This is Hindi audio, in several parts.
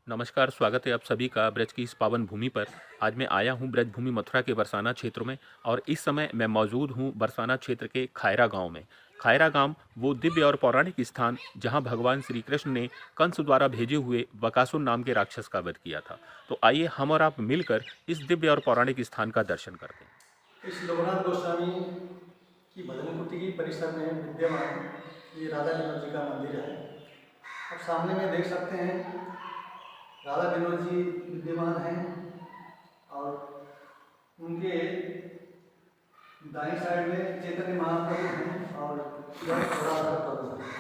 नमस्कार, स्वागत है आप सभी का ब्रज की इस पावन भूमि पर। आज मैं आया हूँ ब्रज भूमि मथुरा के बरसाना क्षेत्र में और इस समय मैं मौजूद हूँ बरसाना क्षेत्र के खायरा गांव में। खायरा गांव वो दिव्य और पौराणिक स्थान जहां भगवान श्री कृष्ण ने कंस द्वारा भेजे हुए बकासुर नाम के राक्षस का वध किया था। तो आइए हम और आप मिलकर इस दिव्य और पौराणिक स्थान का दर्शन करते हैं। इस लोकनाथ गोस्वामी की भजन कुटी की परिसर में विद्यमान ये राधा विनोद जी का मंदिर है। अब सामने में देख सकते हैं राधा विनोद जी विद्यमान हैं और उनके दाएं साइड में चैतन्य महाप्रभु हैं और इधर राधा प्रभु हैं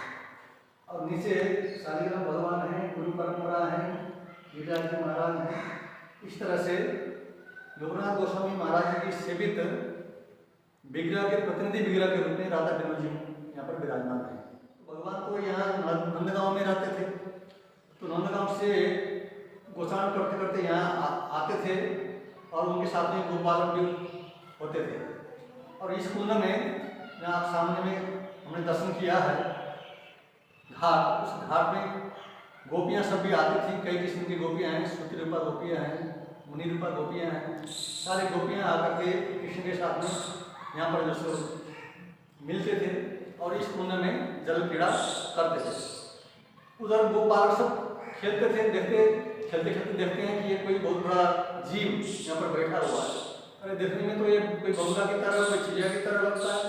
और नीचे शालिग्राम भगवान हैं, गुरु परंपरा है, गिरिराज जी महाराज हैं। इस तरह से लोकनाथ गोस्वामी महाराज जी की सेवित विग्रह के प्रतिनिधि विग्रह के रूप में राधा विनोद जी यहाँ पर विराजमान है। भगवान तो यहाँ नंदगांव में रहते थे, तो नंदगांव से गोचारण करते करते यहाँ आते थे और उनके साथ में गोपालन भी होते थे। और इस कुंड में यहाँ आप सामने में हमने दर्शन किया है घाट, उस घाट में गोपियाँ सब भी आती थी। कई किस्म की गोपियाँ हैं, सूती रूपा गोपियाँ हैं, मुनि रूपा गोपियाँ हैं। सारी गोपियाँ आकर के कृष्ण के साथ में यहाँ पर जो सो मिलते थे और इस कुंड में जल क्रीड़ा करते थे। उधर गोपालक सब खेलते थे, खेलते खेलते देखते हैं कि ये कोई बहुत बड़ा जीव यहाँ पर बैठा हुआ है। अरे देखने में तो ये कोई बगुला की तरह, कोई चिड़िया की तरह लगता है।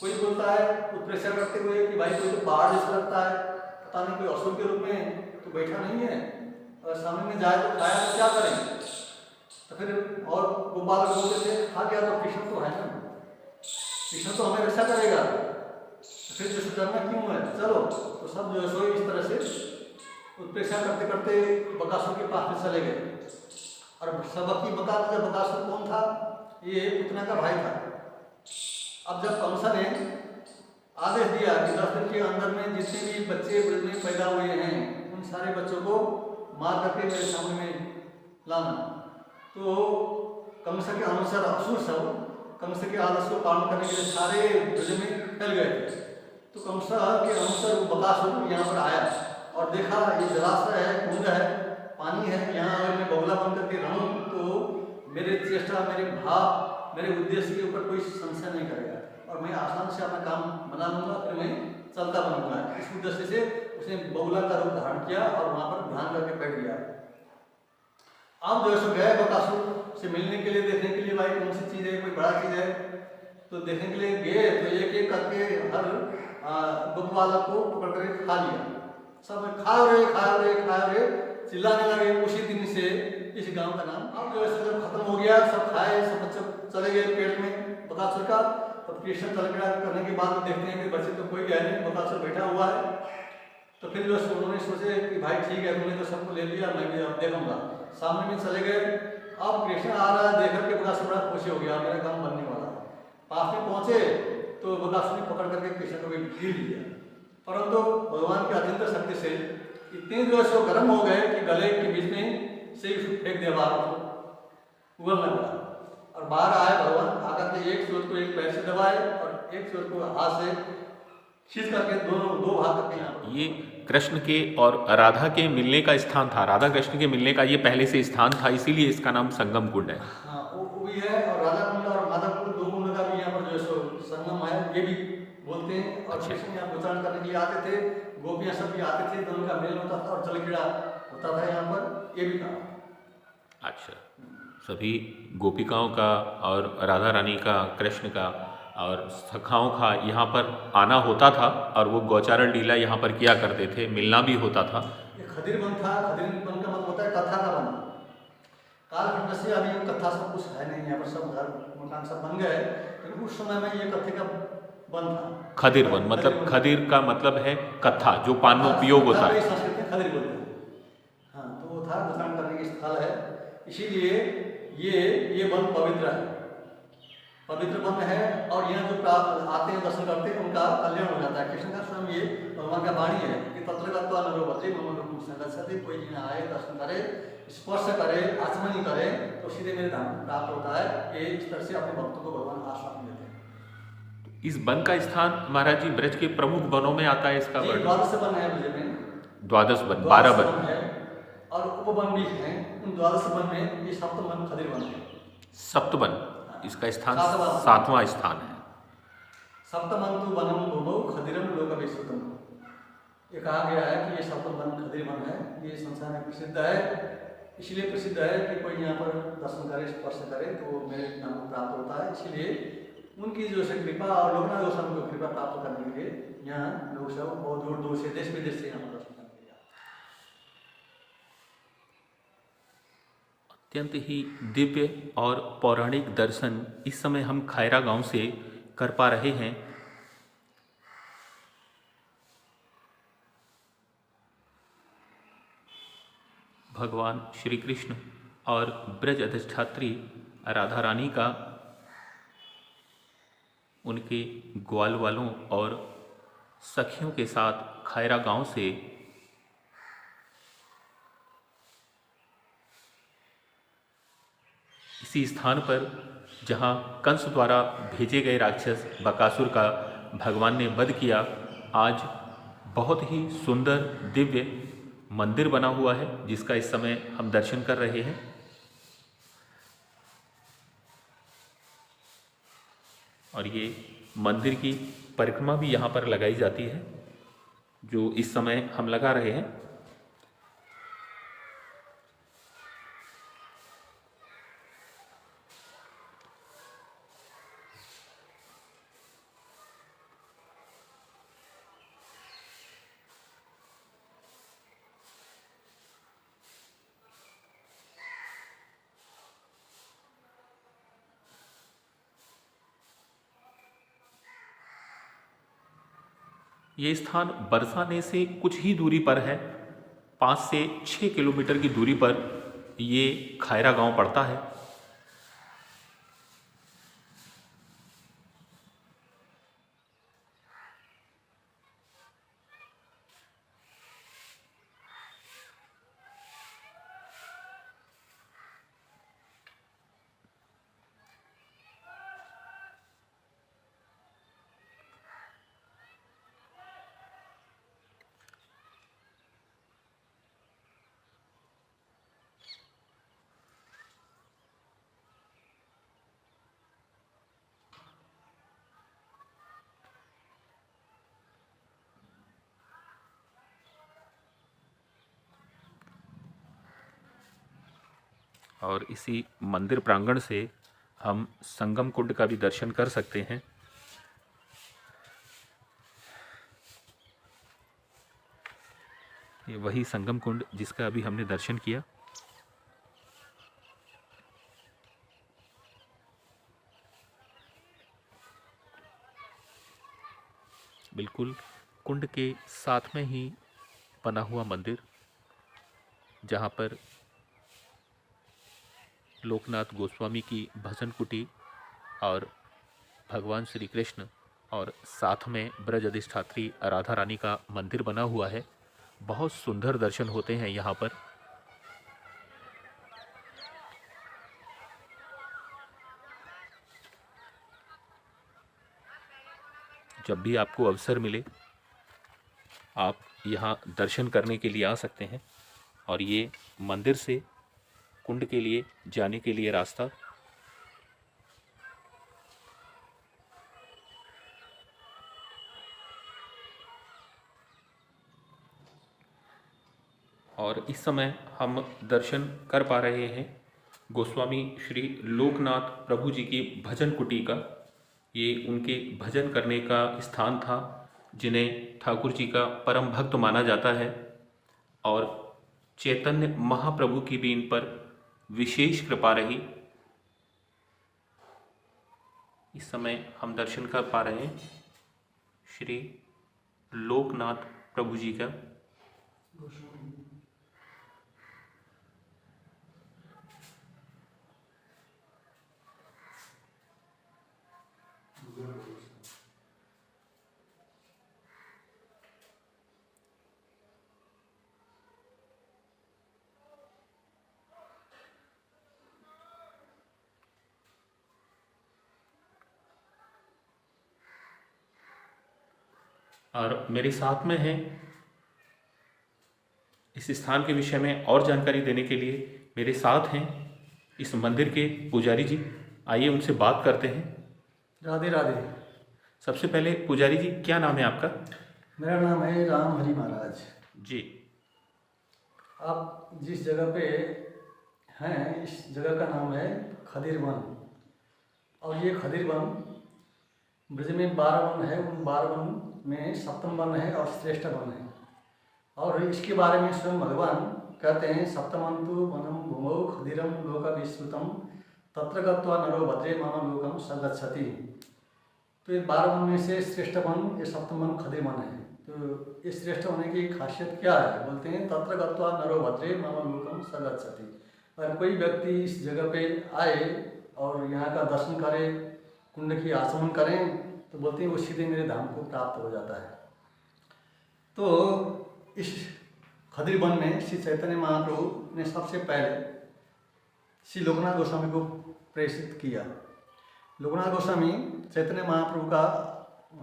कोई बोलता है उत्प्रेक्षा करते हुए कि भाई कोई तो पहाड़ जैसा लगता है, पता नहीं कोई असुर के रूप में तो बैठा नहीं है, और सामने में जाए तो खाया तो क्या करें। तो फिर और गोपालक बोलते थे खा गया तो कृष्ण तो है ना, कृष्ण तो हमें रक्षा करेगा, तो फिर जो डरना क्यों है, चलो। तो सब जो सो इस तरह से उत्प्रेक्षा करते करते बकासुर के पास में चले गए। और सबकी बकासुर कौन था? ये पुतना का भाई था। अब जब कंस ने आदेश दिया कि 10 दिन के अंदर में जितने भी बच्चे ब्रज में पैदा हुए हैं उन सारे बच्चों को मार करके मेरे सामने में लाना, तो कंस के अनुसार असुर सब कंस के आदेश को पालन करने के लिए सारे ब्रज में फैल गए थे। तो कंस के अनुसार वो बकासुर यहाँ पर आया और देखा ये जलाशय है, कुंड है, पानी है, यहाँ अगर मैं बगुला बन करके रहूँ तो मेरे चेष्टा, मेरे भाव, मेरे उद्देश्य के ऊपर कोई संशय नहीं करेगा और मैं आसान से अपना काम बना लूँगा, फिर मैं चलता बनूंगा। इस उद्देश्य से उसने बगुला का रूप धारण किया और वहाँ पर ध्यान करके बैठ गया। अब जो सो गए बकासुर से मिलने के लिए, देखने के लिए भाई कौन सी चीज़ है, कोई बड़ा चीज़ है, तो देखने के लिए गए तो एक एक करके हर दुखवाला को पकड़ करके खा लिया। सब खा रहे चिल्लाने लगे। उसी दिन से इस गांव का नाम अब जो है जब खत्म हो गया, सब खाए, सब बच्चे चले गए पेट में बकासुर का। तब कृष्ण तलकड़ा करने के बाद देखते हैं कि बच्चे तो कोई गया नहीं, बकासुर बैठा हुआ है। तो फिर जो उन्होंने सोचे कि भाई ठीक है, तुमने तो सबको ले लिया, मैं भी अब देखूंगा। सामने में चले गए। अब कृष्ण आ रहा है, देख के बकासुर बड़ा खुश हो गया, मेरा काम बनने वाला। पास में पहुंचे तो बकासुर ने पकड़ करके कृष्ण को भी गिर लिया, परंतु भगवान की अत्यंत शक्ति से इतने जो है गर्म हो गए कि गले के बीच में से फेंक दिया बाहर, उगलने लगा। और बाहर आए भगवान, आकर के एक सूरज को एक पैर से दबाए और एक सूरज को हाथ से खींच करके दो भाग करके। ये कृष्ण के और राधा के मिलने का स्थान था, राधा कृष्ण के मिलने का ये पहले से स्थान था, इसीलिए इसका नाम संगम कुंड है। हाँ, वो भी है। और राधा कुंड और माधव कुंड, दो कुंड का भी यहाँ पर जो है संगम है, ये भी बोलते हैं। और कृष्ण यहाँ गोचारण करने के लिए आते थे, गोपियाँ सब भी आते थे, तो उनका मेल होता था और जल क्रीड़ा होता था यहाँ पर, ये भी था। अच्छा, सभी गोपिकाओं का और राधा रानी का, कृष्ण का और सखाओं का यहाँ पर आना होता था और वो गौचारण लीला यहाँ पर किया करते थे, मिलना भी होता था। ये खदिर वन था। खदिर वन का मतलब होता है कथा का वन। कालखंड से अभी कथा सब कुछ है नहीं, यहाँ पर सब घर मकान सब बन गए, लेकिन उस समय में ये कथे का वन था। खदिर वन मतलब, खदिर का मतलब है कथा, जो पान में उपयोग होता है। संस्कृत में खदिर बोलते हैं। हाँ, तो वो था गोचारण करने की स्थल है, इसीलिए ये वन पवित्र है, पवित्र वन है। और यहाँ जो आते हैं दर्शन करते हैं उनका कल्याण हो जाता है। कृष्ण का स्वयं ये भगवान का वाणी है कि तत्रगत्वा नरोपति मम रूपं संगच्छति, कोई जिन्हें आए, दर्शन करे, स्पर्श करे, आचमनी करे तो सीधे मेरे धाम प्राप्त होता है। ये इस तरह से अपने भक्तों को भगवान आश्वासन देते हैं। इस वन का स्थान महाराज जी ब्रज के प्रमुख वनों में आता है। इसका द्वादश वन है ब्रज में, 12 वन, 12 वन है। और उपवन भी हैं। उन 12 वन में ये सप्तम वन खदिर वन है। सप्तवन, इसका स्थान सातवां। 7वां स्थान है। सप्तमंतु वनम भूमौ खदिरम लोकविश्रुतम। ये कहा गया है कि ये सप्तम वन खदिर वन है। ये संसार में प्रसिद्ध है। इसलिए प्रसिद्ध है कि कोई यहाँ पर दर्शन करे, स्पर्श करे तो मेरे नाम को प्राप्त होता है। इसलिए उनकी जो है कृपा और लोकनाथ गोस्वामी को कृपा प्राप्त करने के लिए यहाँ लोग सब बहुत दूर दूर से, देश विदेश से यहाँ पर दर्शन करने के लिए आते अत्यंत ही दिव्य और पौराणिक दर्शन इस समय हम खायरा गांव से कर पा रहे हैं। भगवान श्री कृष्ण और ब्रज अधिष्ठात्री राधा रानी का उनके ग्वाल वालों और सखियों के साथ खायरा गांव से इसी स्थान पर जहां कंस द्वारा भेजे गए राक्षस बकासुर का भगवान ने वध किया, आज बहुत ही सुंदर दिव्य मंदिर बना हुआ है जिसका इस समय हम दर्शन कर रहे हैं। और ये मंदिर की परिक्रमा भी यहाँ पर लगाई जाती है जो इस समय हम लगा रहे हैं। ये स्थान बरसाने से कुछ ही दूरी पर है। 5 से 6 किलोमीटर की दूरी पर ये खायरा गांव पड़ता है। और इसी मंदिर प्रांगण से हम संगम कुंड का भी दर्शन कर सकते हैं। ये वही संगम कुंड जिसका अभी हमने दर्शन किया। बिल्कुल कुंड के साथ में ही बना हुआ मंदिर, जहाँ पर लोकनाथ गोस्वामी की भजन कुटी और भगवान श्री कृष्ण और साथ में ब्रज अधिष्ठात्री राधा रानी का मंदिर बना हुआ है। बहुत सुंदर दर्शन होते हैं यहाँ पर। जब भी आपको अवसर मिले आप यहाँ दर्शन करने के लिए आ सकते हैं। और ये मंदिर से कुंड के लिए जाने के लिए रास्ता और इस समय हम दर्शन कर पा रहे हैं गोस्वामी श्री लोकनाथ प्रभु जी की भजन कुटी का। ये उनके भजन करने का स्थान था, जिन्हें ठाकुर जी का परम भक्त माना जाता है और चैतन्य महाप्रभु की भी इन पर विशेष कृपा रही। इस समय हम दर्शन कर पा रहे हैं श्री लोकनाथ प्रभु जी का। और मेरे साथ में है इस स्थान के विषय में और जानकारी देने के लिए मेरे साथ हैं इस मंदिर के पुजारी जी। आइए उनसे बात करते हैं। राधे राधे। सबसे पहले पुजारी जी, क्या नाम है आपका? मेरा नाम है राम हरि महाराज जी। आप जिस जगह पे हैं, इस जगह का नाम है खदिर वन। और ये खदिर वन ब्रज में 12 वन है, उन 12 वन में सप्तम वन है और श्रेष्ठ वन है। और इसके बारे में स्वयं भगवान कहते हैं, सप्तमंतु वनम भूमौ खदिरम लोक विश्रुतम तत्र गत्वा नरो भद्रे मम लोकम सगच्छति। तो ये 12 वन में से श्रेष्ठ वन ये सप्तम वन खदिर वन है। तो इस श्रेष्ठ होने की खासियत क्या है? बोलते हैं तत्र गत्वा नरो भद्रे मम लोकम सगच्छति। अगर कोई व्यक्ति इस जगह पे आए और यहाँ का दर्शन करे, कुंड की आचमन करें, तो बोलते हैं वो सीधे मेरे धाम को प्राप्त हो जाता है। तो इस खदिर वन में श्री चैतन्य महाप्रभु ने सबसे पहले श्री लोकनाथ गोस्वामी को प्रेषित किया। लोकनाथ गोस्वामी चैतन्य महाप्रभु का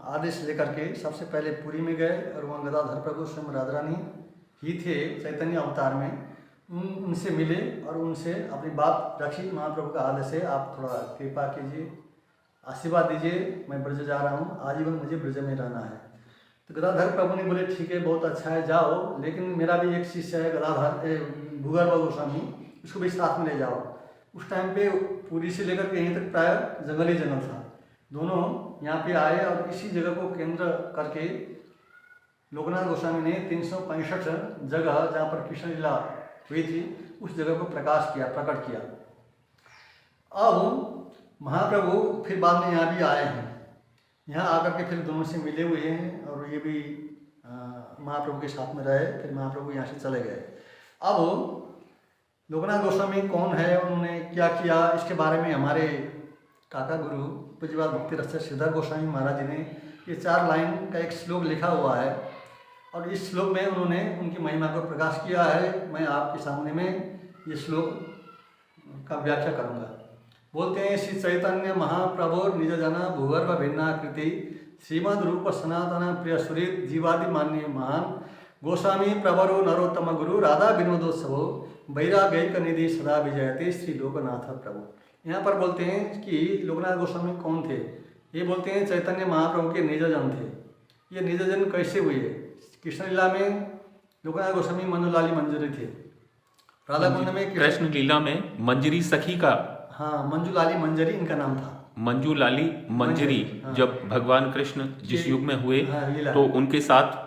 आदेश लेकर के सबसे पहले पुरी में गए और वहाँ गदाधर प्रभु स्वयं राधा रानी ही थे चैतन्य अवतार में। उनसे मिले और उनसे अपनी बात रखी। महाप्रभु का आदेश है, आप थोड़ा कृपा कीजिए, आशीर्वाद दीजिए, मैं ब्रज जा रहा हूँ, आजीवन मुझे ब्रज में रहना है। तो गदाधर प्रभु ने बोले ठीक है, बहुत अच्छा है, जाओ, लेकिन मेरा भी एक शिष्य है गदाधर भूगर्भ गोस्वामी, उसको भी साथ में ले जाओ। उस टाइम पे पुरी से लेकर के यहीं तक प्राय जंगल ही जंगल था। दोनों यहाँ पे आए और इसी जगह को केंद्र करके लोकनाथ गोस्वामी ने 365 जगह जहाँ पर कृष्ण लीला हुई थी उस जगह को प्रकाश किया, प्रकट किया। अब महाप्रभु फिर बाद में यहाँ भी आए हैं, यहाँ आकर के फिर दोनों से मिले हुए हैं और ये भी महाप्रभु के साथ में रहे। फिर महाप्रभु यहाँ से चले गए। अब लोकनाथ गोस्वामी कौन है, उन्होंने क्या किया, इसके बारे में हमारे काका गुरु पूज्यपाद भक्ति रसिक श्रीधर गोस्वामी महाराज जी ने ये 4 लाइन का एक श्लोक लिखा हुआ है और इस श्लोक में उन्होंने उनकी महिमा को प्रकाश किया है। मैं आपके सामने में ये श्लोक का व्याख्या करूँगा। बोलते हैं, श्री चैतन्य महाप्रभु निज जना भूगर्भ भिन्नाकृति श्रीमद रूप सनातन प्रिय सुरीत जीवादि मान्य महान गोस्वामी प्रवरो नरोत्तम गुरु राधा विनोदोत्सवो वैराग्यक निधि सदा विजयते श्री लोकनाथ प्रभु। यहाँ पर बोलते हैं कि लोकनाथ गोस्वामी कौन थे। ये बोलते हैं चैतन्य महाप्रभु के निजजन थे। ये निजजन कैसे हुए? कृष्ण लीला में लोकनाथ गोस्वामी मंजुलाली मंजरी थे। राधा कुंड में कृष्ण लीला में मंजरी सखी का, हाँ, मंजुलाली मंजरी इनका नाम था। मंजुलाली मंजरी, हाँ। जब भगवान कृष्ण जिस युग में हुए, हाँ, तो उनके साथ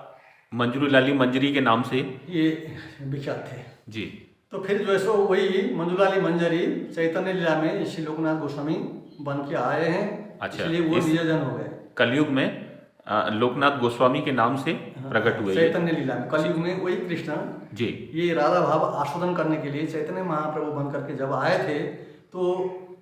मंजुलाली मंजरी के नाम से ये विख्यात थे जी। तो फिर जो है सो वही मंजुलाली मंजरी चैतन्य लीला में श्री लोकनाथ गोस्वामी बन के आए हैं। अच्छा, इसलिए वो निजजन हो गए। कलयुग में लोकनाथ गोस्वामी के नाम से प्रकट हुए चैतन्य लीला में। कलयुग में वही कृष्ण जी ये राधा भाव आस्वादन करने के लिए चैतन्य महाप्रभु बन करके जब आए थे, तो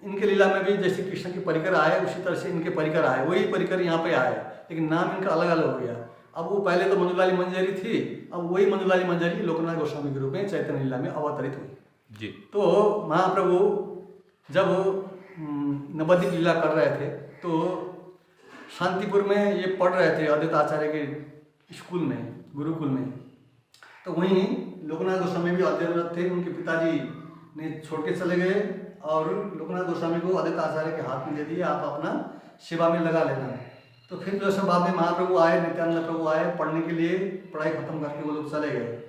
इनके लीला में भी जैसे कृष्ण के परिकर आए उसी तरह से इनके परिकर आए, वही परिकर यहाँ पे आए, लेकिन नाम इनका अलग अलग हो गया। अब वो पहले तो मंजुलाली मंजरी थी, अब वही मंजुलाली मंजरी लोकनाथ गोस्वामी के रूप में चैतन्य लीला में अवतरित हुई जी। तो महाप्रभु जब नवद्वीप लीला कर रहे थे तो शांतिपुर में ये पढ़ रहे थे अद्वैत आचार्य के स्कूल में, गुरुकुल में। तो वहीं लोकनाथ गोस्वामी भी अध्ययनरत थे। उनके पिताजी ने छोड़ के चले गए और लोकनाथ गोस्वामी को अद्वैत आचार्य के हाथ में दे दिए, आप अपना सेवा में लगा लेना। तो फिर जो सब बाद में महाप्रभु आए, नित्यानंद प्रभु आए पढ़ने के लिए, पढ़ाई खत्म करके वो लोग चले गए,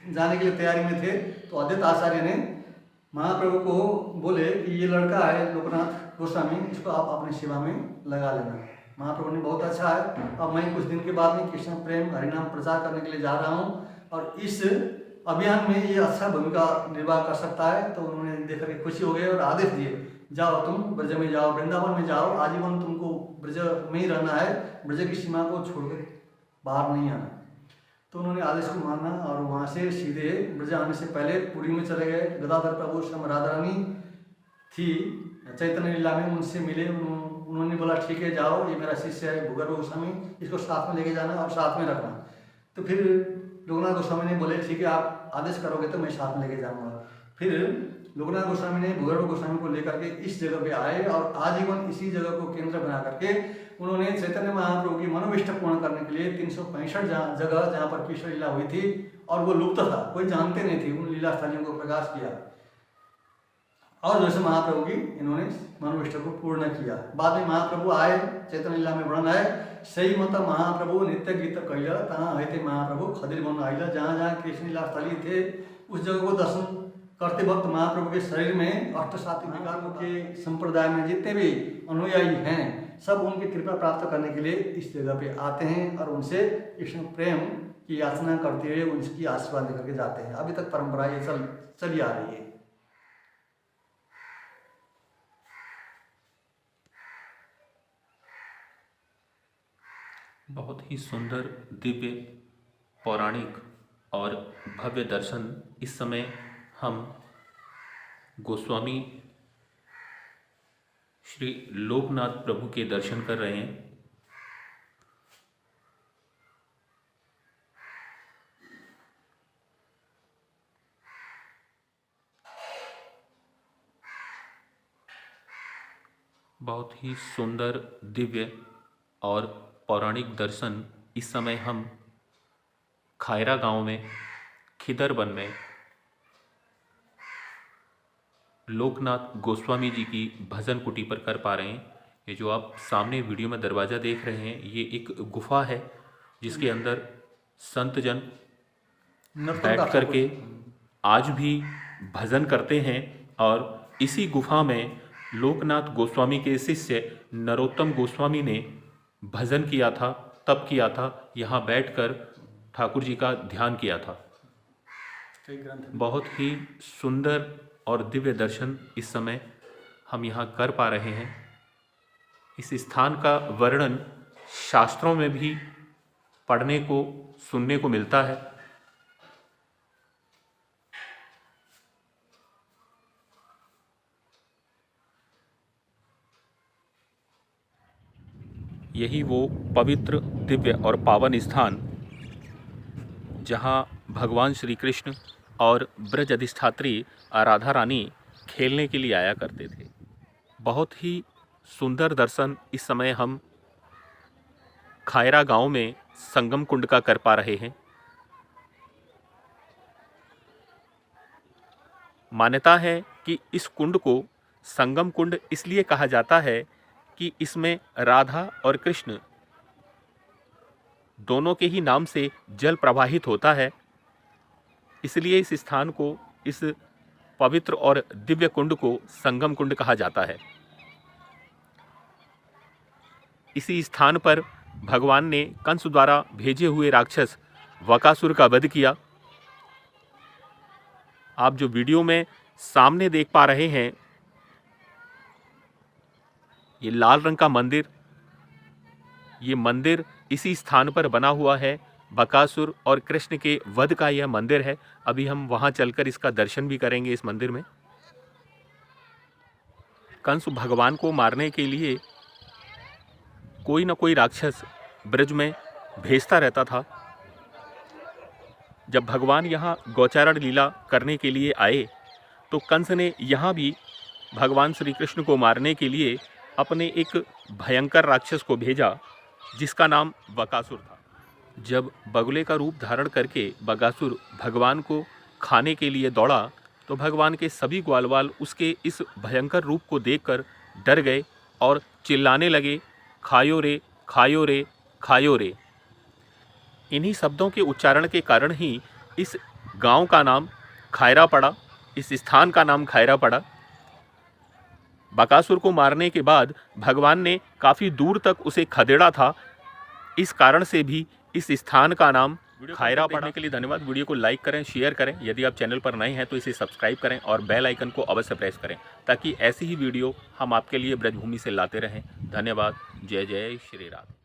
जाने के लिए तैयारी में थे। तो अद्वैत आचार्य ने महाप्रभु को बोले कि ये लड़का है लोकनाथ गोस्वामी, इसको आप अपनी सेवा में लगा लेना। महाप्रभु ने बहुत अच्छा है, अब मैं कुछ दिन के बाद में कृष्ण प्रेम हरिनाम प्रचार करने के लिए जा रहा हूँ और इस अभियान में ये अच्छा भूमिका निर्वाह कर सकता है। तो उन्होंने देख करके खुशी हो गए और आदेश दिए, जाओ तुम ब्रज में जाओ, वृंदावन में जाओ, आजीवन तुमको ब्रज में ही रहना है, ब्रज की सीमा को छोड़कर बाहर नहीं आना। तो उन्होंने आदेश को माना और वहाँ से सीधे ब्रज आने से पहले पुरी में चले गए। गदाधर प्रभु स्वयं राधा रानी थी चैतन्य लीला में, उनसे मिले। उन्होंने बोला ठीक है जाओ, ये मेरा शिष्य है भूगर्भ गोस्वामी, इसको साथ में लेके जाना और साथ में रखना। तो फिर लोकनाथ गोस्वामी ने बोले ठीक है आप आदेश करोगे तो मैं साथ में लेके जाऊँगा। फिर लोकनाथ गोस्वामी ने भूगर्भ गोस्वामी को लेकर के इस जगह पे आए और आजीवन इसी जगह को केंद्र बना करके उन्होंने चैतन्य महाप्रभु की मनोविष्ट पूर्ण करने के लिए 365 जगह जहाँ पर कृष्ण लीला हुई थी और वो लुप्त था, कोई जानते नहीं थे, उन लीला स्थलियों को प्रकाश किया और जैसे महाप्रभु की इन्होंने मनोविष्ट को पूर्ण किया। बाद में महाप्रभु आए, चैतन्य लीला में वर्णन है, सही मत महाप्रभु नित्य गीत कैल तहाँ है महाप्रभु खदिर बन आइल। जहाँ जहाँ कृष्ण लीला स्थली थे उस जगह को दर्शन करते वक्त महाप्रभु के शरीर में अष्टसात्विक विकार के संप्रदाय में जितने भी अनुयायी हैं सब उनकी कृपा प्राप्त करने के लिए इस जगह पे आते हैं और उनसे कृष्ण प्रेम की याचना करते हुए उनकी आशीर्वाद लेकर के जाते हैं। अभी तक परंपरा ये चली आ रही है। बहुत ही सुंदर, दिव्य, पौराणिक और भव्य दर्शन इस समय हम गोस्वामी श्री लोकनाथ प्रभु के दर्शन कर रहे हैं। बहुत ही सुंदर, दिव्य और पौराणिक दर्शन इस समय हम खायरा गांव में, खिदर वन में लोकनाथ गोस्वामी जी की भजन कुटी पर कर पा रहे हैं। ये जो आप सामने वीडियो में दरवाज़ा देख रहे हैं, ये एक गुफा है जिसके अंदर संत जन बैठ करके आज भी भजन करते हैं। और इसी गुफा में लोकनाथ गोस्वामी के शिष्य नरोत्तम गोस्वामी ने भजन किया था, तप किया था, यहाँ बैठकर ठाकुर जी का ध्यान किया था। बहुत ही सुंदर और दिव्य दर्शन इस समय हम यहाँ कर पा रहे हैं। इस स्थान का वर्णन शास्त्रों में भी पढ़ने को, सुनने को मिलता है। यही वो पवित्र, दिव्य और पावन स्थान जहाँ भगवान श्री कृष्ण और ब्रज अधिष्ठात्री राधा रानी खेलने के लिए आया करते थे। बहुत ही सुंदर दर्शन इस समय हम खायरा गांव में संगम कुंड का कर पा रहे हैं। मान्यता है कि इस कुंड को संगम कुंड इसलिए कहा जाता है कि इसमें राधा और कृष्ण दोनों के ही नाम से जल प्रवाहित होता है। इसलिए इस स्थान को, इस पवित्र और दिव्य कुंड को संगम कुंड कहा जाता है। इसी स्थान पर भगवान ने कंस द्वारा भेजे हुए राक्षस वकासुर का वध किया। आप जो वीडियो में सामने देख पा रहे हैं, ये लाल रंग का मंदिर, ये मंदिर इसी स्थान पर बना हुआ है। बकासुर और कृष्ण के वध का यह मंदिर है। अभी हम वहां चलकर इसका दर्शन भी करेंगे। इस मंदिर में कंस भगवान को मारने के लिए कोई ना कोई राक्षस ब्रज में भेजता रहता था। जब भगवान यहाँ गोचारण लीला करने के लिए आए तो कंस ने यहाँ भी भगवान श्री कृष्ण को मारने के लिए अपने एक भयंकर राक्षस को भेजा जिसका नाम बकासुर था। जब बगुले का रूप धारण करके बकासुर भगवान को खाने के लिए दौड़ा तो भगवान के सभी ग्वालवाल उसके इस भयंकर रूप को देखकर डर गए और चिल्लाने लगे, खायो रे, खायो रे, खायो रे। इन्हीं शब्दों के उच्चारण के कारण ही इस गांव का नाम खायरा पड़ा, इस स्थान का नाम खायरा पड़ा। बकासुर को मारने के बाद भगवान ने काफ़ी दूर तक उसे खदेड़ा था। इस कारण से भी इस स्थान का नाम खायरा पड़ने के लिए धन्यवाद। वीडियो को लाइक करें, शेयर करें। यदि आप चैनल पर नए हैं तो इसे सब्सक्राइब करें और बेल आइकन को अवश्य प्रेस करें ताकि ऐसी ही वीडियो हम आपके लिए ब्रजभूमि से लाते रहें। धन्यवाद। जय जय श्री राधे।